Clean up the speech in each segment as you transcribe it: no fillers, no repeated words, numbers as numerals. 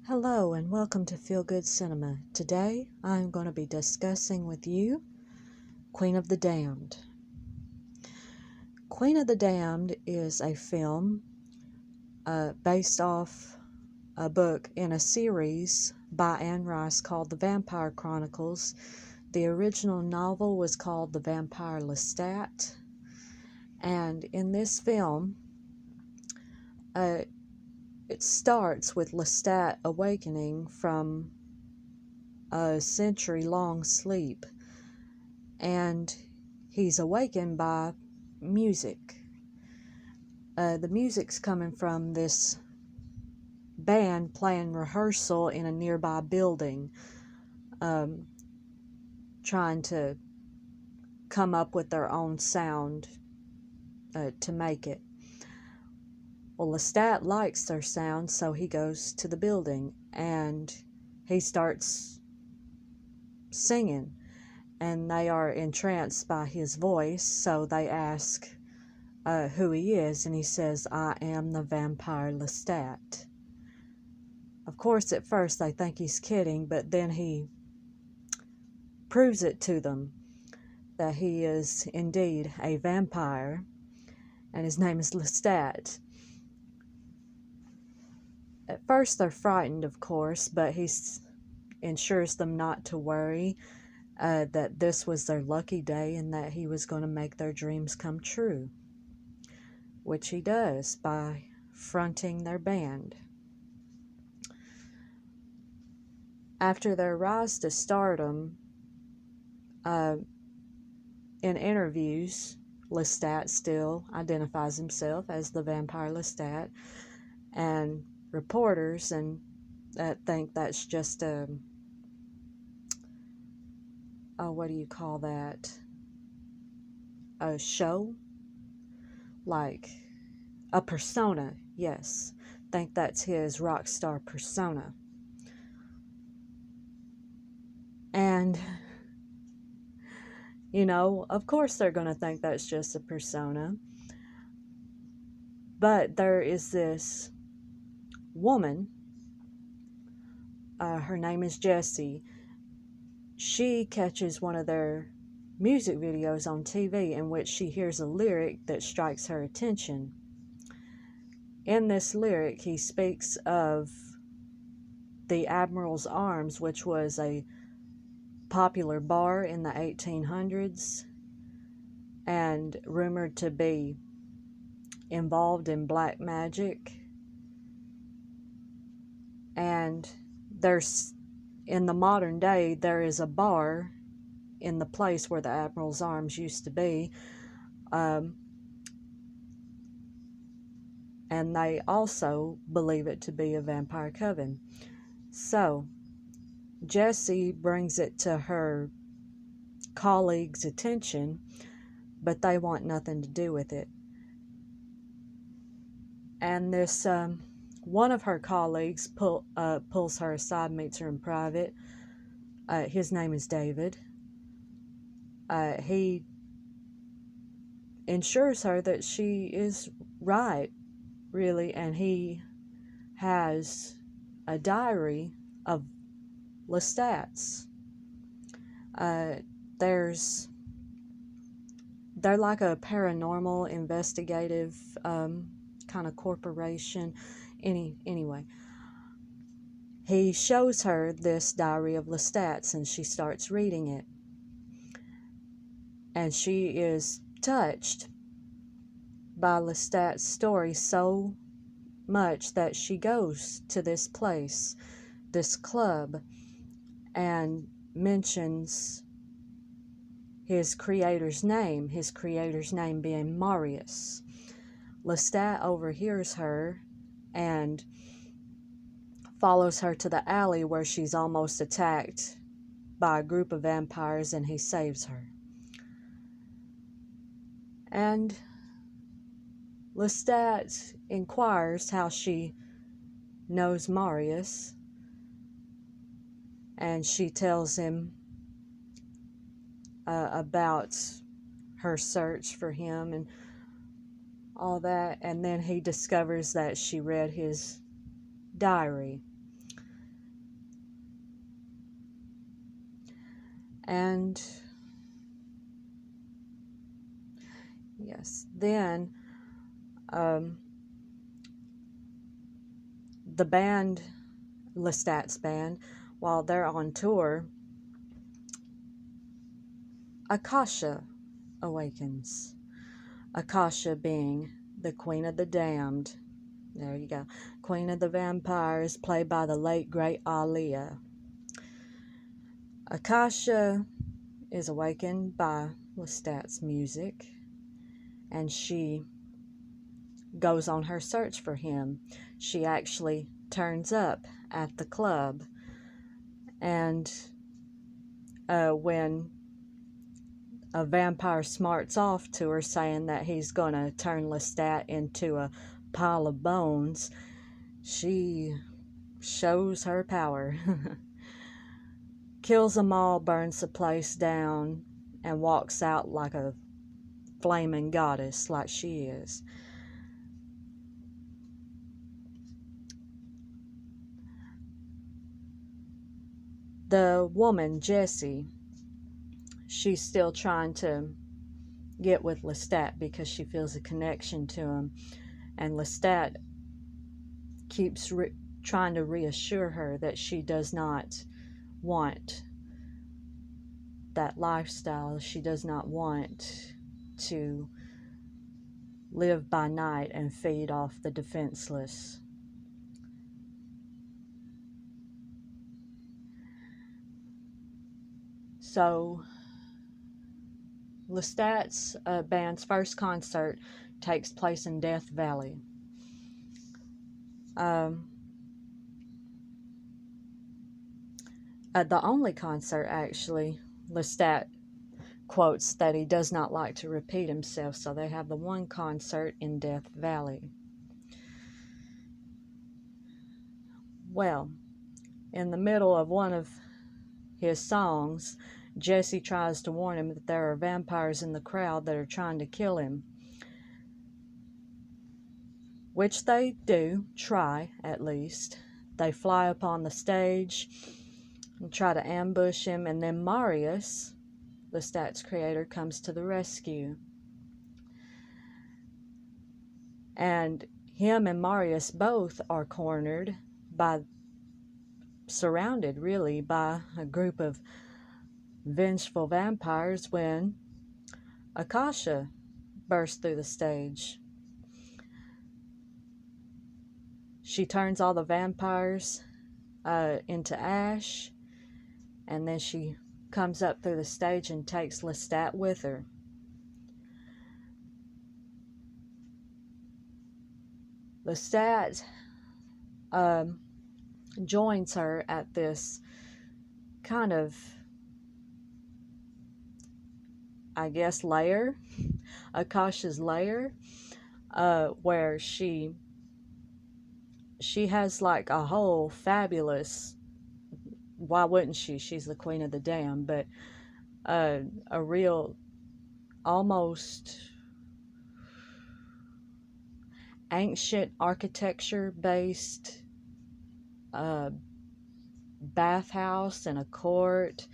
Hello and welcome to Feel Good Cinema. Today I'm going to be discussing with you Queen of the Damned. Queen of the Damned is a film based off a book in a series by Anne Rice called The Vampire Chronicles. The original novel was called The Vampire Lestat, and in this film it starts with Lestat awakening from a century-long sleep, and he's awakened by music. The music's coming from this band playing rehearsal in a nearby building, trying to come up with their own sound to make it. Well, Lestat likes their sound, so he goes to the building and he starts singing, and they are entranced by his voice, so they ask who he is, and he says, "I am the vampire Lestat." Of course, at first they think he's kidding, but then he proves it to them that he is indeed a vampire, and his name is Lestat. At first they're frightened, of course, but he ensures them not to worry, that this was their lucky day and that he was going to make their dreams come true, which he does by fronting their band. After their rise to stardom, in interviews, Lestat still identifies himself as the vampire Lestat, and reporters think that's just what do you call that? A show? Like a persona, yes. Think that's his rock star persona. And, of course they're going to think that's just a persona. But there is this woman, her name is Jessie. She catches one of their music videos on TV in which she hears a lyric that strikes her attention. In this lyric, he speaks of the Admiral's Arms, which was a popular bar in the 1800s and rumored to be involved in black magic. And in the modern day, there is a bar in the place where the Admiral's Arms used to be, and they also believe it to be a vampire coven. So Jessie brings it to her colleagues' attention, but they want nothing to do with it. And this one of her colleagues pulls her aside, meets her in private. His name is David. He ensures her that she is right, really, and he has a diary of Lestat's. They're like a paranormal investigative kind of corporation. Anyway, he shows her this diary of Lestat's, and she starts reading it, and she is touched by Lestat's story so much that she goes to this place, this club, and mentions his creator's name being Marius. Lestat overhears her and follows her to the alley where she's almost attacked by a group of vampires, and he saves her. And Lestat inquires how she knows Marius, and she tells him about her search for him and all that, and then he discovers that she read his diary. And yes, then the band, Lestat's band, while they're on tour, Akasha awakens. Akasha being the Queen of the Damned. There you go. Queen of the Vampires, played by the late great Aaliyah. Akasha is awakened by Lestat's music, and she goes on her search for him. She actually turns up at the club, and when a vampire smarts off to her saying that he's going to turn Lestat into a pile of bones, she shows her power. Kills them all, burns the place down, and walks out like a flaming goddess like she is. The woman, Jessie, she's still trying to get with Lestat because she feels a connection to him. And Lestat keeps trying to reassure her that she does not want that lifestyle. She does not want to live by night and feed off the defenseless. So Lestat's band's first concert takes place in Death Valley. The only concert, actually, Lestat quotes that he does not like to repeat himself, so they have the one concert in Death Valley. Well, in the middle of one of his songs, Jessie tries to warn him that there are vampires in the crowd that are trying to kill him, which they do try, at least. They fly up on the stage and try to ambush him, and then Marius, Lestat's creator, comes to the rescue. And him and Marius both are cornered by, surrounded really, by a group of vengeful vampires when Akasha bursts through the stage. She turns all the vampires into ash, and then she comes up through the stage and takes Lestat with her. Lestat joins her at this kind of, I guess, lair, Akasha's lair, where she has like a whole fabulous, why wouldn't she? She's the Queen of the Damned, but a real, almost ancient architecture-based bathhouse and a court,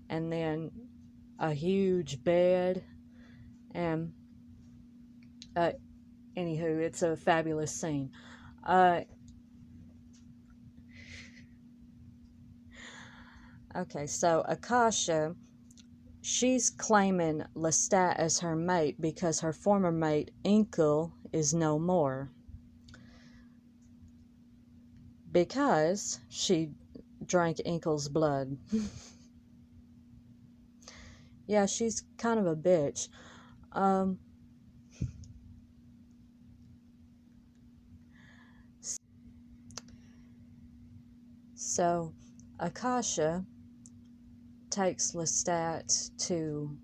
and then a huge bed, and anywho, it's a fabulous scene. Okay, so Akasha, she's claiming Lestat as her mate because her former mate, Inkle, is no more. Because she drank Inkle's blood. Yeah, she's kind of a bitch. So Akasha takes Lestat to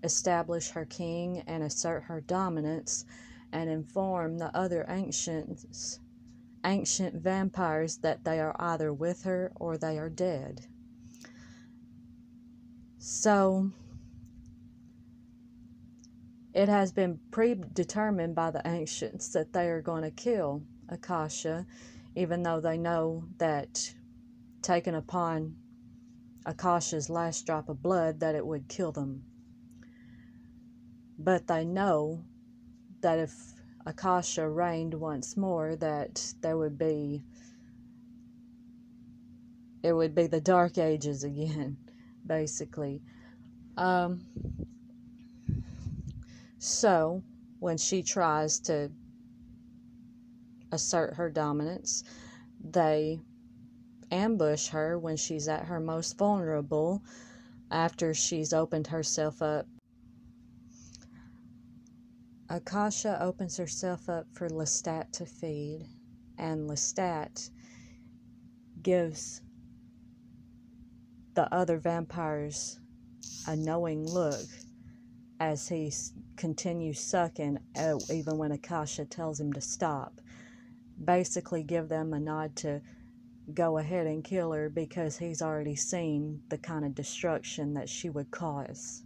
establish her king and assert her dominance and inform the other ancient vampires that they are either with her or they are dead. So it has been predetermined by the ancients that they are going to kill Akasha, even though they know that taking upon Akasha's last drop of blood, that it would kill them. But they know that if Akasha reigned once more, that it would be the Dark Ages again, basically. So when she tries to assert her dominance, they ambush her when she's at her most vulnerable, after she's opened herself up. Akasha opens herself up for Lestat to feed, and Lestat gives the other vampires a knowing look as he continues sucking, even when Akasha tells him to stop. Basically give them a nod to go ahead and kill her, because he's already seen the kind of destruction that she would cause.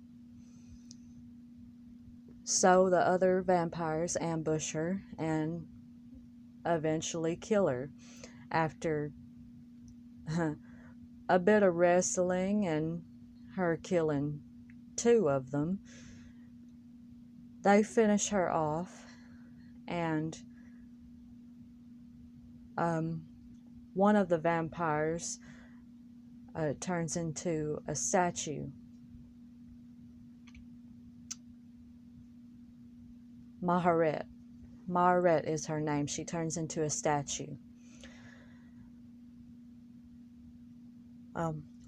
So the other vampires ambush her and eventually kill her. After a bit of wrestling and her killing 2 of them, they finish her off, and one of the vampires turns into a statue. Maharet. Maharet is her name. She turns into a statue.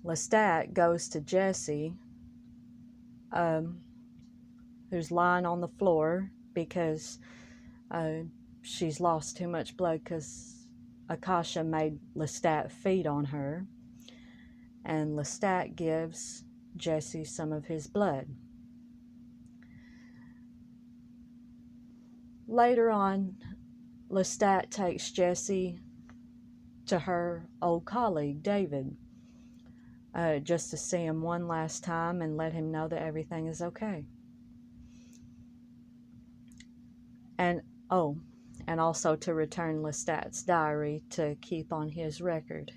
Lestat goes to Jessie, who's lying on the floor because she's lost too much blood, because Akasha made Lestat feed on her, and Lestat gives Jessie some of his blood. Later on, Lestat takes Jessie to her old colleague, David, just to see him one last time and let him know that everything is okay. And also to return Lestat's diary to keep on his record.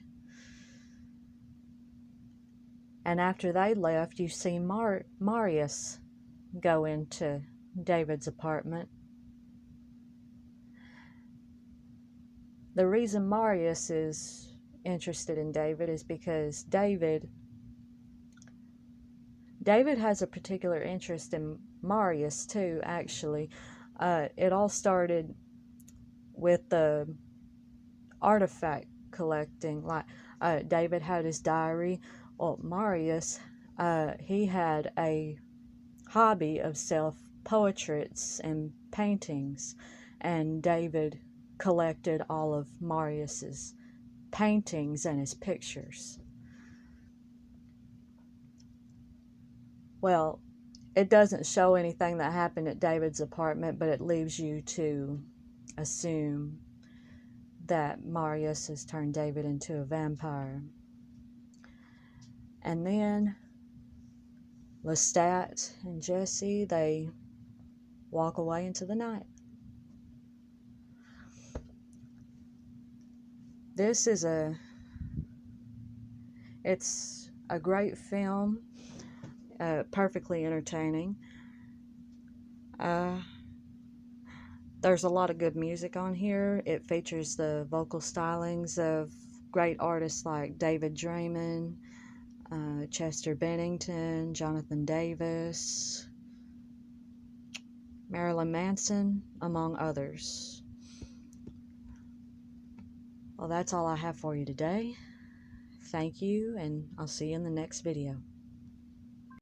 And after they left, you see Marius go into David's apartment. The reason Marius is interested in David is because David has a particular interest in Marius too, actually. It all started with the artifact collecting. Like David had his diary. Well, Marius, he had a hobby of self-portraits and paintings, and David collected all of Marius's paintings and his pictures. Well, it doesn't show anything that happened at David's apartment, but it leaves you to assume that Marius has turned David into a vampire. And then Lestat and Jessie, they walk away into the night. It's a great film, perfectly entertaining. There's a lot of good music on here. It features the vocal stylings of great artists like David Draymond, Chester Bennington, Jonathan Davis, Marilyn Manson, among others. Well, that's all I have for you today. Thank you, and I'll see you in the next video.